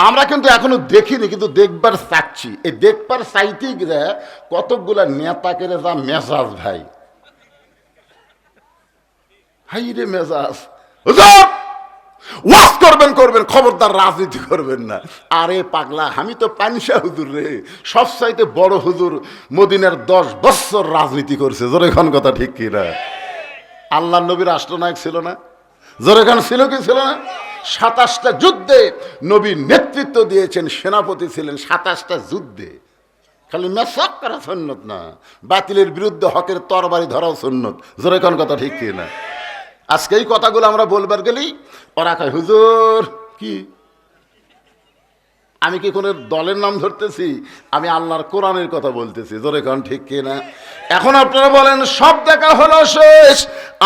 আমরা কিন্তু এখনো দেখিনি, কিন্তু দেখবার চাচ্ছি। এই দেখবার চাইতে গিয়ে কতকগুলা নেতাকে যা মেজাজ ভাই, হাই রে মেজাজ। ওয়াজ করবেন করবেন, খবরদার রাজনীতি করবেন না। আরে পাগলা, আমি তো পানিশা হুজুর রে, সবচাইতে বড় হুজুর মদিনার 10 বছর রাজনীতি করছে। জোরে খান কথা ঠিক কি না? আল্লাহ নবী রাষ্ট্রনায়ক ছিল না? জোরে খান ছিল কি ছিল না? 27টা যুদ্ধে নবী নেতৃত্ব দিয়েছেন, সেনাপতি ছিলেন 27টা যুদ্ধে। খালি মেসাক করা সুন্নত না, বাতিলের বিরুদ্ধে হকের তরবারি ধরাও সুন্নত। জোরে খান কথা ঠিক কি না? আজকে এই কথাগুলো আমরা বলবার গেলেই ওরা কয় হুজুর কি, আমি কি কোনো দলের নাম ধরতেছি? আমি আল্লাহর কোরআনের কথা বলতেছি। জোরে কান ঠিক কিনা? এখন আপনারা বলেন সব দেখা হলো শেষ,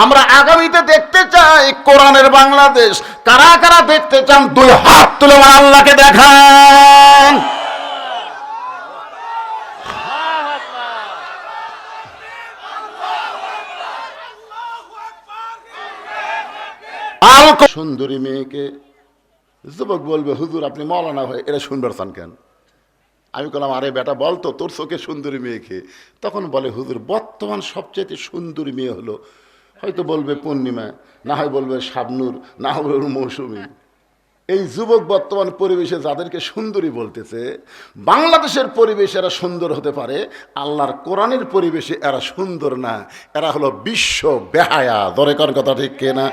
আমরা আগামীতে দেখতে চাই কোরআনের বাংলাদেশ। কারা কারা দেখতে চান 2 হাত তুলে আমার আল্লাহকে দেখান। সুন্দরী মেয়েকে যুবক বলবে হুজুর আপনি মওলানা হয়ে এটা শুনবার চান কেন? আমি বললাম আরে বেটা বল তো তোর চোখে সুন্দরী মেয়েকে। তখন বলে হুজুর বর্তমান সবচেয়ে সুন্দরী মেয়ে হলো, হয়তো বলবে পূর্ণিমা, না হয় বলবে শাবনূর, না হয় বলবে মৌসুমী। এই যুবক বর্তমান পরিবেশে যাদেরকে সুন্দরী বলতেছে, বাংলাদেশের পরিবেশে এরা সুন্দর হতে পারে, আল্লাহর কোরআনের পরিবেশে এরা সুন্দর না, এরা হলো বিশ্ব বেহায়া। দরে কোন কথা ঠিক কিনা?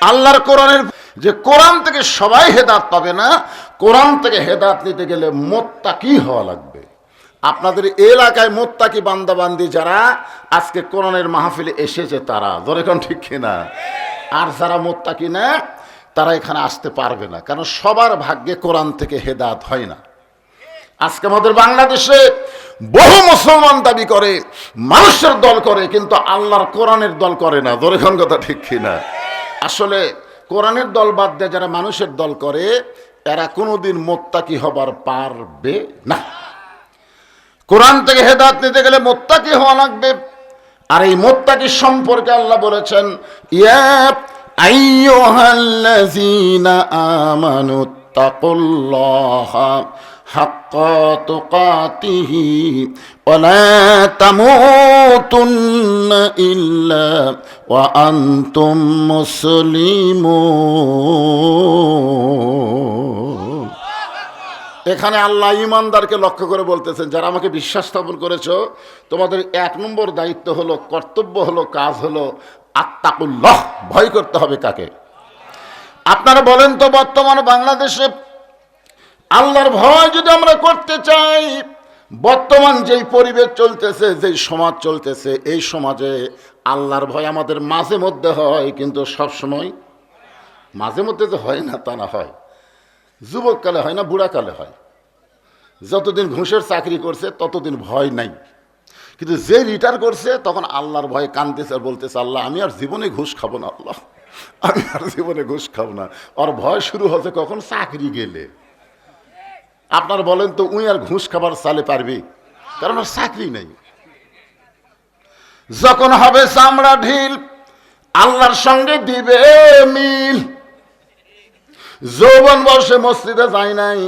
আল্লাহর কোরআনের যে কোরআন থেকে সবাই হেদায়েত পাবে না, কোরআন থেকে হেদায়েত নিতে গেলে মুত্তাকি হওয়া লাগবে। আপনাদের এলাকায় মুত্তাকি বান্দাবান্দি যারা আজকে কোরআনের মাহফিলে এসেছে তারা, ধরে কোন ঠিক কিনা? আর যারা মুত্তাকি না তারা এখানে আসতে পারবে না, কারণ সবার ভাগ্যে কোরআন থেকে হেদায়েত হয় না। আজকে আমাদের বাংলাদেশে বহু মুসলমান দাবি করে, মানুষের দল করে, কিন্তু আল্লাহর কোরআনের দল করে না। ধরে কোন কথা ঠিক কিনা? আসলে কোরআনের দল বাদ দিয়ে যারা মানুষের দল করে এরা কোনোদিন মুত্তাকি হবার পারবে না। কোরআন থেকে হেদায়েত নিতে গেলে মুত্তাকি হওয়া লাগবে। আর এই মুত্তাকি সম্পর্কে আল্লাহ বলেছেন, ইয়া আইয়ুহাল্লাযীনা আমানুত্তাকুল্লাহা হাক্কা তুকাতিহি ওয়া লা তামুতুন্না ইল্লা ওয়া আনতুম মুসলিমুন। এখানে আল্লাহ ঈমানদারকে লক্ষ্য করে বলতেছেন, যারা আমাকে বিশ্বাস স্থাপন করেছো, তোমাদের 1 নম্বর দায়িত্ব হলো, কর্তব্য হলো, কাজ হলো আত্তাকুল্লাহ, ভয় করতে হবে কাকে? আপনারা বলেন তো বর্তমান বাংলাদেশে আল্লাহর ভয় যদি আমরা করতে চাই, বর্তমান যেই পরিবেশ চলতেছে, যেই সমাজ চলতেছে, এই সমাজে আল্লাহর ভয় আমাদের মাঝে মধ্যে হয়, কিন্তু সব সময় মাঝে মধ্যে যে হয় না তা না, হয় যুবককালে হয় না, বুড়াকালে হয়। যতদিন ঘুষের চাকরি করছে ততদিন ভয় নাই, কিন্তু যে রিটায়ার করছে তখন আল্লাহর ভয়ে কাঁদতেছে আর বলতেছে, আল্লাহ আমি আর জীবনে ঘুষ খাবো না, আল্লাহ আমি আর জীবনে ঘুষ খাবো না। আর ভয় শুরু হচ্ছে কখন? চাকরি গেলে। আপনারা বলেন তো উই আর ঘুষ খাবার চালে পারবি? কারণ আর চাকরি নেই। যখন হবে চামড়া ঢিল, আল্লাহর সঙ্গে দিবে মিল। যৌবন বয়সে মসজিদে যায় নাই,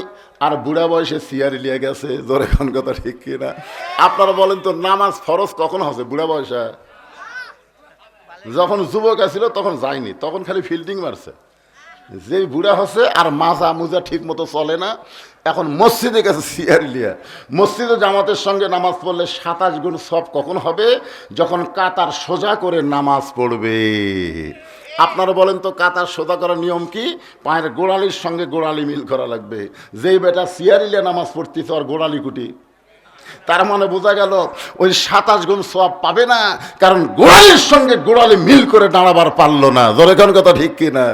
আর বুড়া বয়সে সিয়ারি লিয়ে গেছে। জোরে কোন কথা ঠিক কিনা? আপনারা বলেন তো নামাজ ফরজ কখন হচ্ছে? বুড়া বয়সে। যখন যুবক আছিল তখন যায়নি, তখন খালি ফিল্ডিং মারছে। যেই বুড়া হচ্ছে আর মাজা মুজা ঠিক মতো চলে না, এখন মসজিদে গেছে সিয়ারি লিয়া। মসজিদে জামাতের সঙ্গে নামাজ পড়লে 27 গুণ সব কখন হবে? যখন কাতার সোজা করে নামাজ পড়বে। আপনারা বলেন তো কাতার সোজা করার নিয়ম কি? পায়ের গোড়ালির সঙ্গে গোড়ালি মিল করা লাগবে। যেই বেটা সিয়ারি লিয়া নামাজ পড়তেছে আর গোড়ালি কুটি, তার মানে বোঝা গেল ওই 27 গুণ সওয়াব পাবে না, কারণ গোড়ালির সঙ্গে গোড়ালি মিল করে দাঁড়াবার পারলো না। জোরে কোন কথা ঠিক কিনা?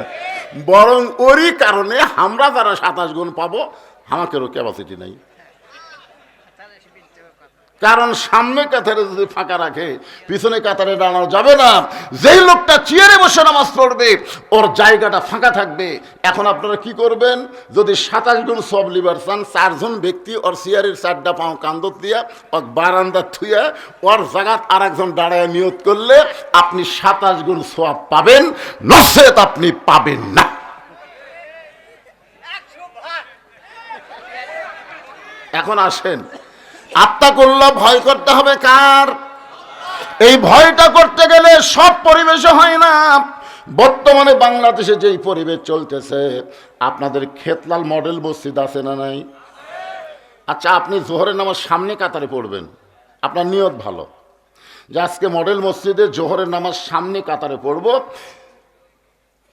বরং ওরই কারণে আমরা যারা 27 গুণ পাবো, আমাকেরও ক্যাপাসিটি নাই। কারণ সামনে কাতারে যদি ফাঁকা রাখে, পিছনে কাতারে দাঁড়ানো যাবে না। যেই লোকটা চেয়ারে বসে নামাজ পড়বে ওর জায়গাটা ফাঁকা থাকবে। এখন আপনারা কি করবেন? যদি 27 গুণ সওয়াব লিবার চান, 4 জন ব্যক্তি ওর চেয়ারের 4টা পাও কান্দত দিয়া ওর বারান্দা থুয়া ওর জায়গাত আর একজন দাঁড়ায় নিয়ত করলে আপনি 27 গুণ সওয়াব পাবেন, নচেত আপনি পাবেন না। এখন আসেন, আত্মাকুল্লাহ ভয় করতে হবে কার? এই ভয়টা করতে গেলে সব পরিবেশে হয় না। বর্তমানে বাংলাদেশে যেই পরিবেশ চলতেছে, আপনাদের খেতলাল মডেল মসজিদ আছে না নাই? আচ্ছা, আপনি জোহরের নামাজ সামনে কাতারে পড়বেন, আপনার নিয়ত ভালো যে আজকে মডেল মসজিদে জোহরের নামাজ সামনে কাতারে পড়ব।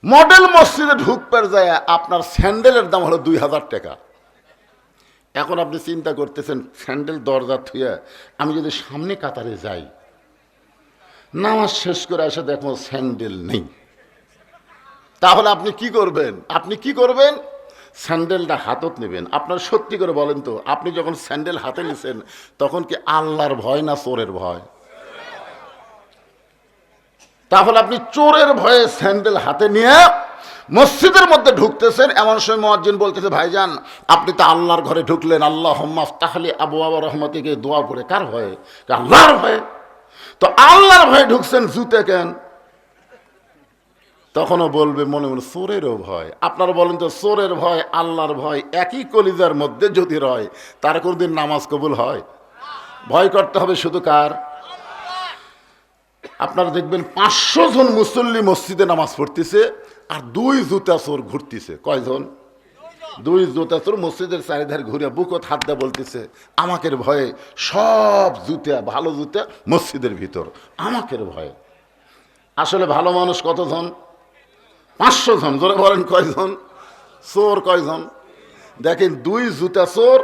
মডেল মসজিদে ঢুকবার যায় আপনার স্যান্ডেলের দাম হলো 2000 টাকা। এখন আপনি চিন্তা করতেছেন, স্যান্ডেল দরজা থুয়ে আমি যদি সামনে কাতারে যাই, নামাজ শেষ করে এসে দেখো স্যান্ডেল নেই, তাহলে আপনি কি করবেন? আপনি কি করবেন? স্যান্ডেলটা হাতত নেবেন। আপনার সত্যি করে বলেন তো, আপনি যখন স্যান্ডেল হাতে নিছেন তখন কি আল্লাহর ভয় না চোরের ভয়? তাহলে আপনি চোরের ভয়ে স্যান্ডেল হাতে নিয়ে মসজিদের মধ্যে ঢুকতেছেন। এমন সময় মুয়াজ্জিন বলতেছে, ভাইজান আপনি তো আল্লাহর ঘরে ঢুকলেন, আল্লাহুম্মা আফতাহলি আবওয়াবা রাহমাতিকে দোয়া করে। কার ভয়ে? আল্লাহর ভয়ে। তো আল্লাহর ভয়ে ঢুকছেন, জুতে কেন? তখনও বলবে মনে মনে চোরেরও ভয়। আপনারা বলেন তো, চোরের ভয় আল্লাহর ভয় একই কলিজার মধ্যে যদি রয়, তার কোনদিন নামাজ কবুল হয়? ভয় করতে হবে শুধু কার? আপনারা দেখবেন 500 জন মুসল্লি মসজিদে নামাজ পড়তেছে আর 2 জুতা চোর ঘুরতেছে। কয়জন? 2 জুতা চোর মসজিদের চারিধারে ঘুরে বুকত হাত দিয়ে বলতেছে, আমাকের ভয়ে সব জুতা, ভালো জুতা মসজিদের ভিতর, আমাকের ভয়ে। আসলে ভালো মানুষ কতজন? 500 জন। জোরে বলেন কয়জন? চোর কয়জন? দেখেন 2 জুতা চোর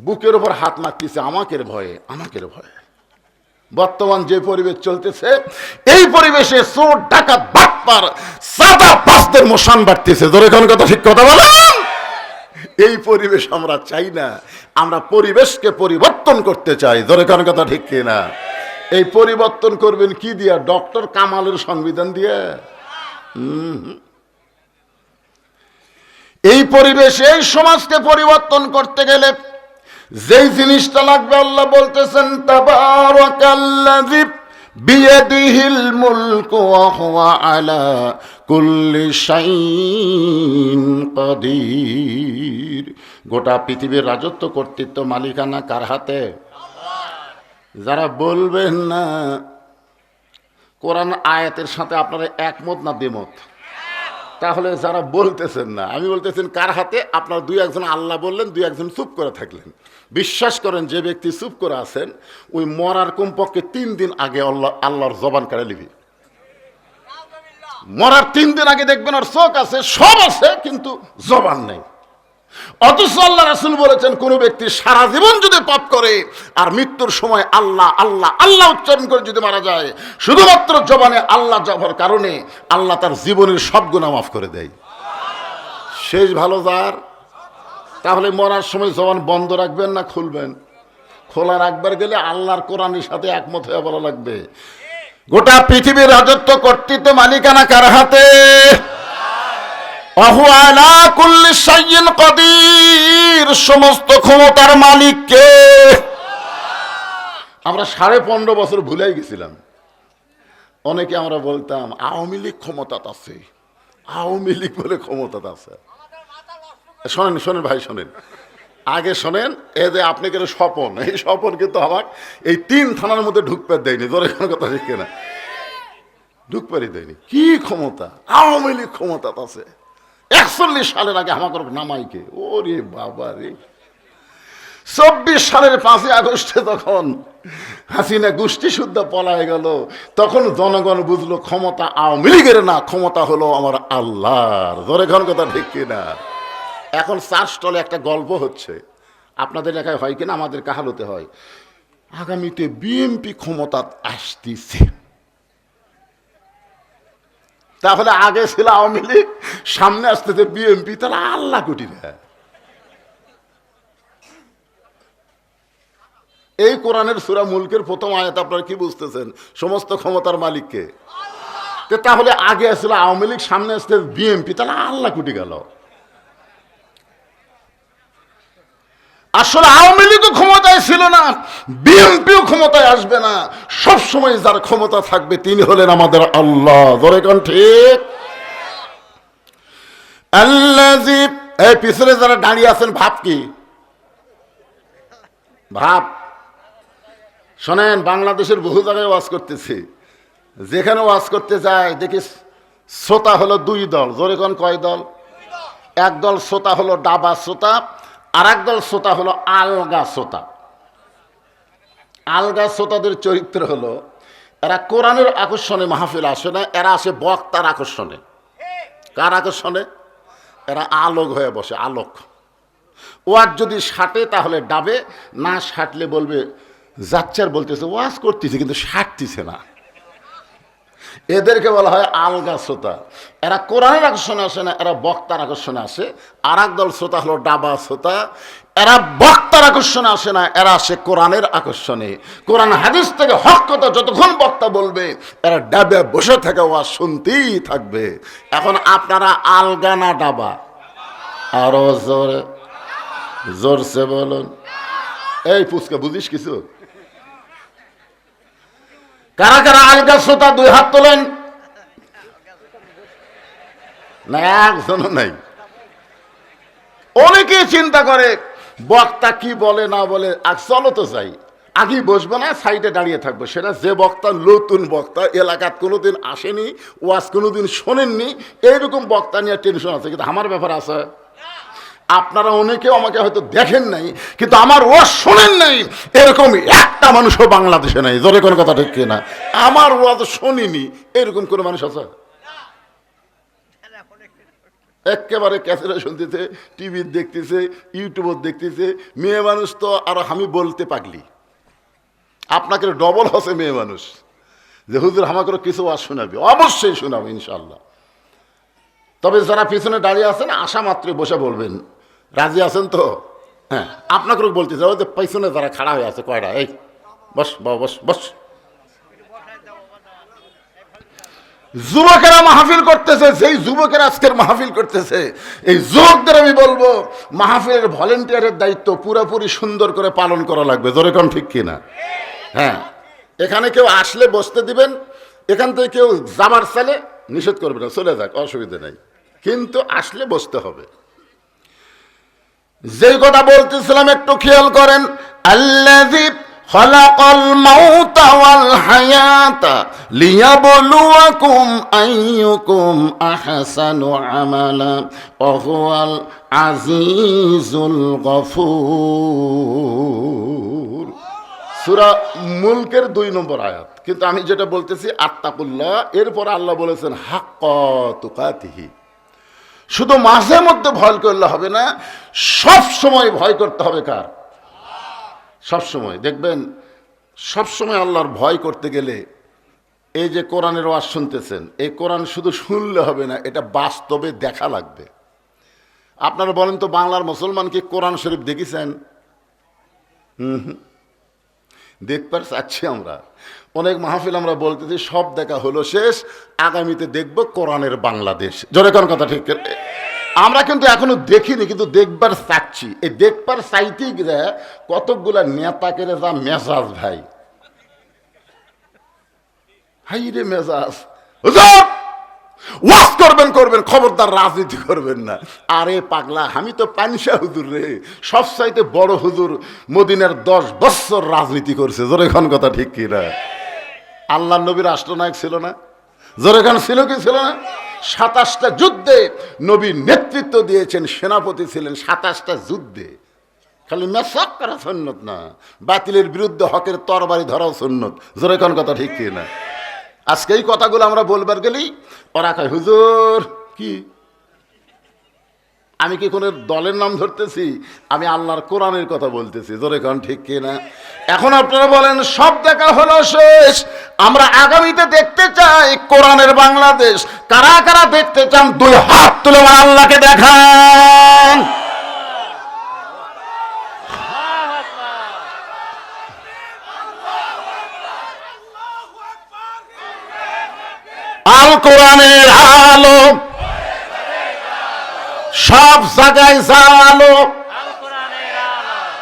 বুকের উপর হাত মারতেছে, আমাকের ভয়ে, আমাকের ভয়ে। বর্তমান যে পরিবেশ চলতেছে, এই পরিবেশে চোর, ডাকাত, বাটপার, সাদা বাসদের মোশান বাড়তেছে। জোরে কোন কথা, ঠিক কথা বলেন। এই পরিবেশ আমরা চাই না, আমরা পরিবেশকে পরিবর্তন করতে চাই। জোরে কোন কথা, ঠিক কিনা? এই পরিবর্তন করবেন কি দিয়া? ডক্টর কামালের সংবিধান দিয়ে? এই পরিবেশ, এই সমাজকে পরিবর্তন করতে গেলে যেই জিনিসটা লাগবে, আল্লাহ বলতেছেন তাবারাকাল্লাযী বিয়াদিহিল মুলকু ওয়া হুয়া আলা কুল্লি শাইইন কাদির। গোটা পৃথিবীর রাজত্ব, কর্তৃত্ব, মালিকানা কার হাতে? যারা বলবেন না কোরআন আয়াতের সাথে আপনারা একমত না দ্বিমত, তাহলে যারা বলতেছেন না, আমি বলতেছেন কার হাতে? আপনারা 2-1 আল্লাহ বললেন, 2-1 চুপ করে থাকলেন। বিশ্বাস করেন, যে ব্যক্তি চুপ করে আছেন ওই মরার কমপক্ষে 3 দিন আগে আল্লাহর জবান কাড়ে নিবি। মরার 3 দিন আগে দেখবেন ওর চোখ আছে, সব আছে, কিন্তু জবান নেই। অথচ আল্লাহ রাসূল বলেছেন, কোন ব্যক্তি সারা জীবন যদি পাপ করে আর মৃত্যুর সময় আল্লাহ আল্লাহ আল্লাহ উচ্চারণ করে যদি মারা যায়, শুধুমাত্র জবানে আল্লাহ জপার কারণে আল্লাহ তার জীবনের সব গুনাহ মাফ করে দেয়। শেষ ভালো যার। তাহলে মরার সময় জবান বন্ধ রাখবেন না খুলবেন? খোলা রাখবার গেলে আল্লাহর কোরআনের সাথে একমত হয়ে বলা লাগবে, গোটা পৃথিবীর রাজত্ব, কর্তৃত্ব, মালিকানা কার হাতে? ওয়া হুয়া আলা কুল্লি শাইইন কাদির। সমস্ত ক্ষমতার মালিক কে? আমরা 15.5 বছর ভুলেই গেছিলাম। অনেকে আমরা বলতাম আওয়ামী লীগ ক্ষমতাতে আছে, আওয়ামী লীগ বলে ক্ষমতাতে আছে। শোনেন শোনেন ভাই, শোনেন আগে, শোনেন। এই যে আপনি কেন স্বপন, এই স্বপন কিন্তু আমার এই 3 থানার মধ্যে ঢুকতে দেয়নি। ধরে কোনো কথা ঠিক কিনা? ঢুকপারি দেয়নি। কি ক্ষমতা? আওয়ামী লীগ ক্ষমতাতে আছে। 41 সালের আগে আমাকে নামাইকে, ওরে বাবা রে। 24 সালের 5ই আগস্টে তখন হাসিনা গোষ্ঠী শুদ্ধ পলায় গেল, তখন জনগণ বুঝলো ক্ষমতা আওয়ামী লীগের না, ক্ষমতা হলো আমার আল্লাহর। ধরে কোন কথা ঠিক কিনা? এখন 4 স্টলে একটা গল্প হচ্ছে, আপনাদের এলাকায় হয় কিনা, আমাদের কাহালতে হয়। আগামীতে বিএনপি ক্ষমতা আসতেছে। তাহলে আগে ছিল আওয়ামী লীগ, সামনে আসতেছে বিএনপি, তাহলে আল্লাহ কোটি না। এই কোরআনের সূরা মুলকের প্রথম আয়াত আপনারা কি বুঝতেছেন? সমস্ত ক্ষমতার মালিককে। তাহলে আগে আসছিল আওয়ামী লীগ, সামনে আসতে বিএনপি, তাহলে আল্লাহ কোটি গেল। আসলে আওয়ামী লীগও ক্ষমতায় ছিল না, বিএনপিও ক্ষমতায় আসবে না। সব সময় যার ক্ষমতা থাকবে তিনি হলেন আমাদের আল্লাহ। ধরে কোন ঠিক? আল্লাযী, এই পিছনে যারা দাঁড়িয়ে আছেন ভাব কি? ভাব শোনেন, বাংলাদেশের বহু জায়গায় ওয়াজ করতেছি, যেখানে ওয়াজ করতে যায় দেখি শ্রোতা হলো দুই দল। জোরে কোন কয় দল? এক দল শ্রোতা হলো ডাবা শ্রোতা, আর এক দল শ্রোতা হলো আলগা শ্রোতা। আলগা শ্রোতাদের চরিত্র হলো এরা কোরআনের আকর্ষণে মাহফিল আসে না, এরা আসে বক্তার আকর্ষণে। কার আকর্ষণে? এরা আলোক হয়ে বসে, আলোক। ওয়াজ যদি সাটে তাহলে ডাবে, না সাটলে বলবে যাচ্চার বলতেছে ওয়াজ করতেছে কিন্তু সাটতেছে না। এদেরকে বলা হয় আলগা শ্রোতা। এরা কোরআনের আকর্ষণে আসে না, এরা বক্তার আকর্ষণে আসে। আর এক দল শ্রোতা হলো ডাবা শ্রোতা, এরা বক্তার আকর্ষণে আসে না, এরা আসে কোরআনের আকর্ষণে। কোরআন হাদিস থেকে হক কথা যতক্ষণ বক্তা বলবে এরা ডাবে বসে থেকে ওয়াজ শুনতেই থাকবে। এখন আপনারা আলগা না ডাবা? আরো জোরে জোরসে বলুন। এই পুচকা বুঝিস কিছু? কারা কারা আলগা শ্রোতা দুই হাত তোলেন। না, একজনও নাই। অনেকে চিন্তা করে বক্তা কি বলে না বলে, চলো তো যাই, আগে বসবো না, সাইডে দাঁড়িয়ে থাকবো। সেটা যে বক্তা নতুন বক্তা, এলাকাত কোনোদিন আসেনি, ওয়াজ কোনোদিন শোনেননি, এইরকম বক্তা নিয়ে টেনশন আছে। কিন্তু আমার ব্যাপার আছে, আপনারা অনেকেও আমাকে হয়তো দেখেন নাই, কিন্তু আমার ওয়াজ শোনেন নাই এরকম একটা মানুষও বাংলাদেশে নাই। জোরে কোনো কথা ঠিক কিনা? আমার ওয়াজ শোনেনি এরকম কোনো মানুষ আছে? একেবারে ক্যাসেটে শুনতেছে, টিভি দেখতেছে, ইউটিউব দেখতেছে। মেয়ে মানুষ তো আর আমি বলতে পাগলি, আপনাকে ডবল হসে মেয়ে মানুষ যে হুজুর আমাকে কিছু ওয়াজ শোনাবে। অবশ্যই শোনাবো ইনশাল্লাহ। তবে যারা পিছনে দাঁড়িয়ে আছেন আশা মাত্রই বসে বলবেন, রাজি আছেন তো? হ্যাঁ, আপনাকেও বলতেছে ওই যে পিছনে যারা খাড়া হয়ে আছে কয়টা, এই বস বাবা বস বস। যুবকেরা মাহফিল করতেছে, যেই যুবকেরা আজকের মাহফিল করতেছে, এই যুবকদের আমি বলবো মাহফিলের ভলেন্টিয়ারের দায়িত্ব পুরোপুরি সুন্দর করে পালন করা লাগবে। জোরে কোন ঠিক কিনা? হ্যাঁ, এখানে কেউ আসলে বসতে দিবেন, এখান থেকে কেউ যাবার চালে নিষেধ করবে না, চলে যাক, অসুবিধা নাই, কিন্তু আসলে বসতে হবে। যেই কথা বলতেছিলাম একটু খেয়াল করেন। আল্লাযী খালাকাল মাউতা ওয়াল হায়াতা লিয়াবলুয়াকুম আইয়ুকুম আহসানু আমালা ওয়া হুয়াল আজিজুল গফুর। সূরা মুলকের 2 নম্বর আয়াত। কিন্তু আমি যেটা বলতেছি আত্তাকুল্লাহ, এরপর আল্লাহ বলেছেন হাক্কা তুকাতিহি। শুধু মাঝে মধ্যে ভয় করলে হবে না, সব সময় ভয় করতে হবে। কার? সব সময়। দেখবেন সব সময় আল্লাহর ভয় করতে গেলে এই যে কোরআনের ওয়াজ শুনতেছেন, এই কোরআন শুধু শুনলে হবে না, এটা বাস্তবে দেখা লাগবে। আপনারা বলেন তো, বাংলার মুসলমান কি কোরআন শরীফ দেখেছেন? দেখবার চাচ্ছি আমরা। অনেক মাহফিল আমরা বলতেছি সব দেখা হলো শেষ, আগামীতে দেখব কোরআনের বাংলাদেশ। জোরে কোন কথা ঠিক? আমরা কিন্তু এখনো দেখিনি, কিন্তু দেখবার চাচ্ছি। এই দেখবার চাইতেই গিয়ে কতকগুলা নেতাকে যা মেজাজ ভাই, হাই রে মেজাজ। ওয়াজ করবেন করবেন, খবরদার রাজনীতি করবেন না। আরে পাগলা, আমি তো পানশা হুজুর রে, সব চাইতে বড় হুজুর মদিনার 10 বছর রাজনীতি করছে। জোরে খান কথা ঠিক কিনা? আল্লাহ নবী রাষ্ট্রনায়ক ছিল না? জোরে খান ছিল কি ছিল না? 27টা যুদ্ধে নবী নেতৃত্ব দিয়েছেন, সেনাপতি ছিলেন 27টা যুদ্ধে। খালি মেসাক করা সুন্নত না, বাতিলের বিরুদ্ধে হকের তরবারি ধরাও সুন্নত। জোরে খান কথা ঠিক কিনা? আজকে এই কথাগুলো আমরা বলবার গেলেই ওরা কয় হুজুর কি, আমি কি কোনো দলের নাম ধরতেছি? আমি আল্লাহর কোরআনের কথা বলতেছি। জোরে কোন ঠিক কিনা? এখন আপনারা বলেন সব দেখা হলো শেষ, আমরা আগামীতে দেখতে চাই কোরআনের বাংলাদেশ। কারা কারা দেখতে চান 2 হাত তুলে আমার আল্লাহকে দেখান। আল কোরআনের আলো সব জায়গায় আলো।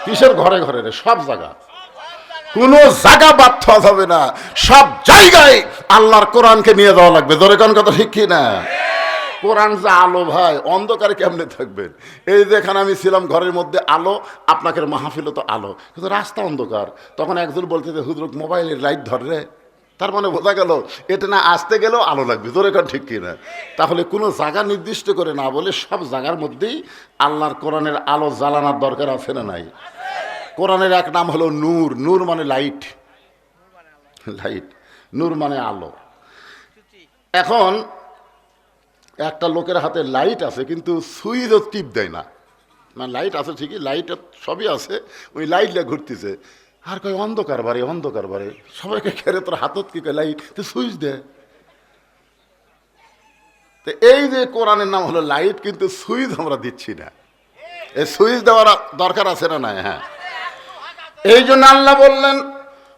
কিসের ঘরে ঘরে রে? সব জায়গা, কোন জায়গা বাদ থাকা যাবে না, সব জায়গায় আল্লাহর কোরআনকে নিয়ে যাওয়া লাগবে। জোরে কোন কথা ঠিক কি না? কোরআন যে আলো ভাই, অন্ধকারে কেমনে থাকবেন? এই যে এখানে আমি ছিলাম ঘরের মধ্যে আলো, আপনাকে মাহফিলও তো আলো, কিন্তু রাস্তা অন্ধকার। তখন একজন বলতে যে হুজুর মোবাইলের লাইট ধরে, তার মানে বোঝা গেল এটা না আসতে গেলেও আলো লাগবে, জোরে কার ঠিক কিনা? তাহলে কোনো জায়গা নির্দিষ্ট করে না বলে সব জায়গার মধ্যেই আল্লাহর কোরআনের আলো জ্বালানোর দরকার আছে না নাই? কোরআনের এক নাম হলো নূর। নূর মানে লাইট, লাইট, নূর মানে আলো। এখন একটা লোকের হাতে লাইট আছে কিন্তু সুইচও টিপ দেয় না, মানে লাইট আছে ঠিকই, লাইট সবই আছে, ওই লাইট নিয়ে ঘুরতেছে, আর কয় অন্ধকার বাড়ে, অন্ধকার বাড়ে, সবাইকে খেরে তোর হাতত কি কয় লাইট, তো সুইচ দে। তো এই যে কোরআনের নাম হলো লাইট, কিন্তু সুইচ আমরা দিচ্ছি না। এই সুইচ দেওয়ার দরকার আছে না নাই? হ্যাঁ, এই জন্য আল্লাহ বললেন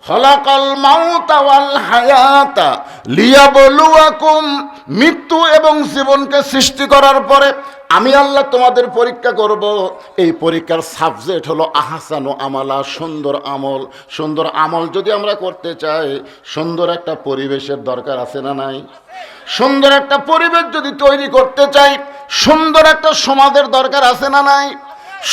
খলাকাল মাউতা ওয়াল হায়াতা লিয়াবলুয়াকুম, মৃত্যু এবং জীবনকে সৃষ্টি করার পরে আমি আল্লাহ তোমাদের পরীক্ষা করব। এই পরীক্ষার সাবজেক্ট হলো আহসানু আমালা, সুন্দর আমল। সুন্দর আমল যদি আমরা করতে চাই, সুন্দর একটা পরিবেশের দরকার আছে না নাই? সুন্দর একটা পরিবেশ যদি তৈরি করতে চাই, সুন্দর একটা সমাজের দরকার আছে না নাই?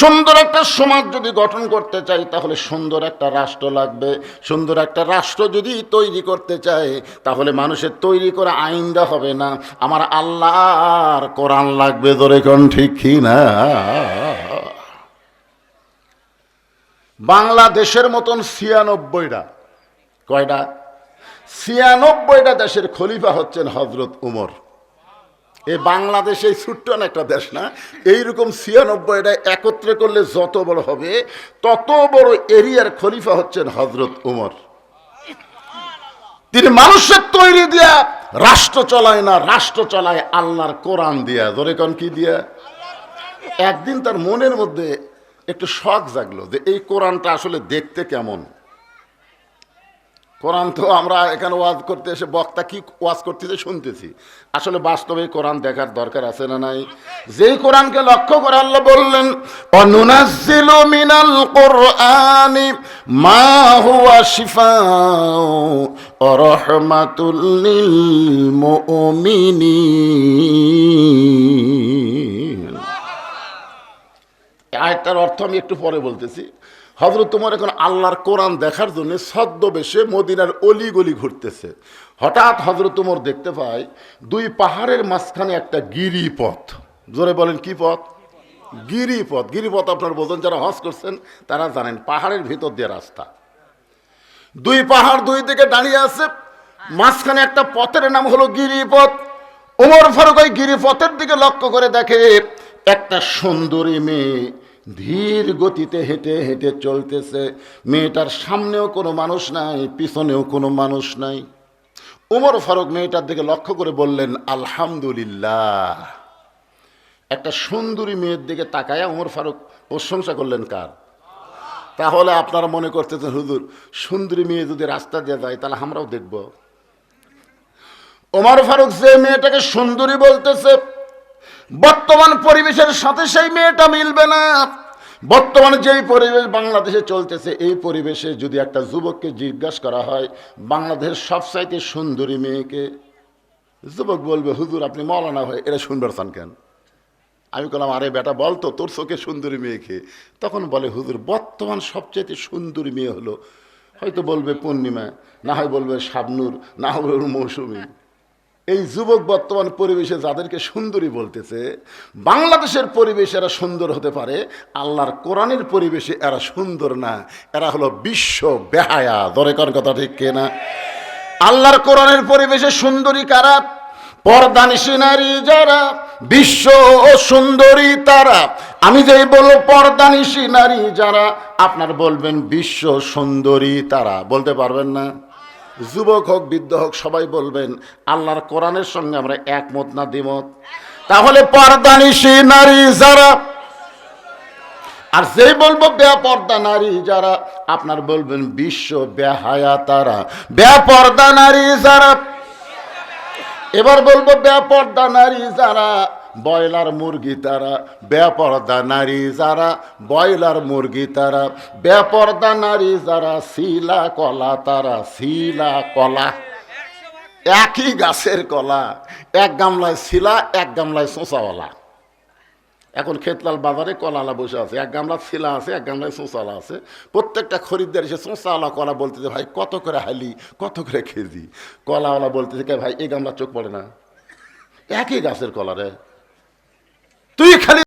সুন্দর একটা সমাজ যদি গঠন করতে চাই, তাহলে সুন্দর একটা রাষ্ট্র লাগবে। সুন্দর একটা রাষ্ট্র যদি তৈরি করতে চাই, তাহলে মানুষের তৈরি করা আইনটা হবে না, আমার আল্লাহর কোরআন লাগবে। ধরে কোন ঠিক কি না? বাংলাদেশের মতন 96টা, কয়টা? 96টা দেশের খলিফা হচ্ছেন হজরত উমর। এই বাংলাদেশ এই ছোট্ট একটা দেশ না, এইরকম 96টা একত্রে করলে যত বড় হবে, তত বড় এরিয়ার খলিফা হচ্ছেন হজরত উমর। তিনি মানুষের তৈরি দিয়া রাষ্ট্র চলায় না, রাষ্ট্র চলায় আল্লাহর কোরআন দিয়া। ধরে কোন কি দিয়া? একদিন তার মনের মধ্যে একটু শখ জাগলো যে এই কোরআনটা আসলে দেখতে কেমন। কোরআন তো আমরা এখানে ওয়াজ করতে এসে বক্তা কি ওয়াজ করতেছে শুনতেছি, আসলে বাস্তবে কোরআন দেখার দরকার আছে না নাই? যেই কোরআনকে লক্ষ্য করে আল্লাহ বললেন অনুনাজ্জিলু মিনাল কুরআনি মা হুয়া শিফাউ ওয়া রাহমাতুল লিল মুমিনিন। এই আয়াতটার অর্থ আমি একটু পরে বলতেছি। হযরত তোমার এখন আল্লাহর কোরআন দেখার জন্য ছদ্মবেশে মদিনার অলিগলি ঘুরতেছে। হঠাৎ হযরত ওমর দেখতে পায় দুই পাহাড়ের মাঝখানে একটা গিরিপথ। জোরে বলেন কি পথ? গিরিপথ। গিরিপথ আপনার বোঝেন, যারা হজ করছেন তারা জানেন, পাহাড়ের ভিতর দিয়ে রাস্তা। দুই পাহাড় দুই দিকে দাঁড়িয়ে আছে, মাঝখানে একটা পথের নাম হলো গিরিপথ। ওমর ফারুক ওই গিরিপথের দিকে লক্ষ্য করে দেখে একটা সুন্দরী মেয়ে ধীর গতিতে হেঁটে হেঁটে চলতেছে। মেয়েটার সামনেও কোনো মানুষ নাই, পিছনেও কোনো মানুষ নাই। ওমর ফারুক মেয়েটার দিকে লক্ষ্য করে বললেন আলহামদুলিল্লাহ। একটা সুন্দরী মেয়ের দিকে তাকায়া ওমর ফারুক প্রশংসা করলেন কার? তাহলে আপনারা মনে করতেছেন হুজুর সুন্দরী মেয়ে যদি রাস্তা দিয়ে যায় তাহলে আমরাও দেখব। ওমর ফারুক যে মেয়েটাকে সুন্দরী বলতেছে, বর্তমান পরিবেশের সাথে সেই মেয়েটা মিলবে না। বর্তমানে যেই পরিবেশ বাংলাদেশে চলতেছে, এই পরিবেশে যদি একটা যুবককে জিজ্ঞাসা করা হয় বাংলাদেশের সবচাইতে সুন্দরী মেয়েকে, যুবক বলবে হুজুর আপনি মৌলানা হয়ে এরা শুনবার চান কেন? আমি বললাম আরে বেটা বলতো তোর চোখে সুন্দরী মেয়েকে। তখন বলে হুজুর বর্তমান সবচাইতে সুন্দরী মেয়ে হলো, হয়তো বলবে পূর্ণিমা, না হয় বলবে শাবনূর, না হয় বলবে মৌসুমী। এই যুবক বর্তমান পরিবেশে যাদেরকে সুন্দরী বলতেছে, বাংলাদেশের পরিবেশে এরা সুন্দর হতে পারে, আল্লাহর কোরআনের পরিবেশে এরা সুন্দর না, এরা হলো বিশ্ব বেহায়া। দরে কোন কথা ঠিক কিনা? আল্লাহর কোরআনের পরিবেশে সুন্দরী কারা? পর্দানিশী নারী যারা, বিশ্ব ও সুন্দরী তারা। আমি যেই বলবো পর্দানিশী নারী যারা, আপনার বলবেন বিশ্ব সুন্দরী তারা। বলতে পারবেন না? যুবক হোক বৃদ্ধ হোক সবাই বলবেন আল্লাহর কোরআনের সঙ্গে আমরা একমত না দ্বিমত? তাহলে পর্দানিশী নারী যারা, আর যেই বলবো বেপর্দা নারী যারা, আপনার বলবেন বিশ্ব বেহায়া তারা। বেপর্দা নারী যারা, এবার বলবো বেপর্দা নারী যারা, ব্রয়লার মুরগি তারা। বেপর্দা নারী যারা, ব্রয়লার মুরগি তারা। বেপর্দা নারী যারা, শিলা কলা তারা। শিলা কলা, একই গাছের কলা, এক গামলায় ছিলা, এক গামলায় সোঁচাওয়ালা। এখন খেতলাল বাজারে কলাওয়ালা বসে আছে, এক গামলা ছিলা আছে, এক গামলায় সোঁচাওয়ালা আছে। প্রত্যেকটা খরিদ্দার এসে সোঁচাওয়ালা কলা বলতেছে, ভাই কত করে হালি, কত করে কেজি? কলাওয়ালা বলতেছে, কে ভাই এই গামলা চোখ পড়ে না, একই গাছের কলা রে, তুই খালি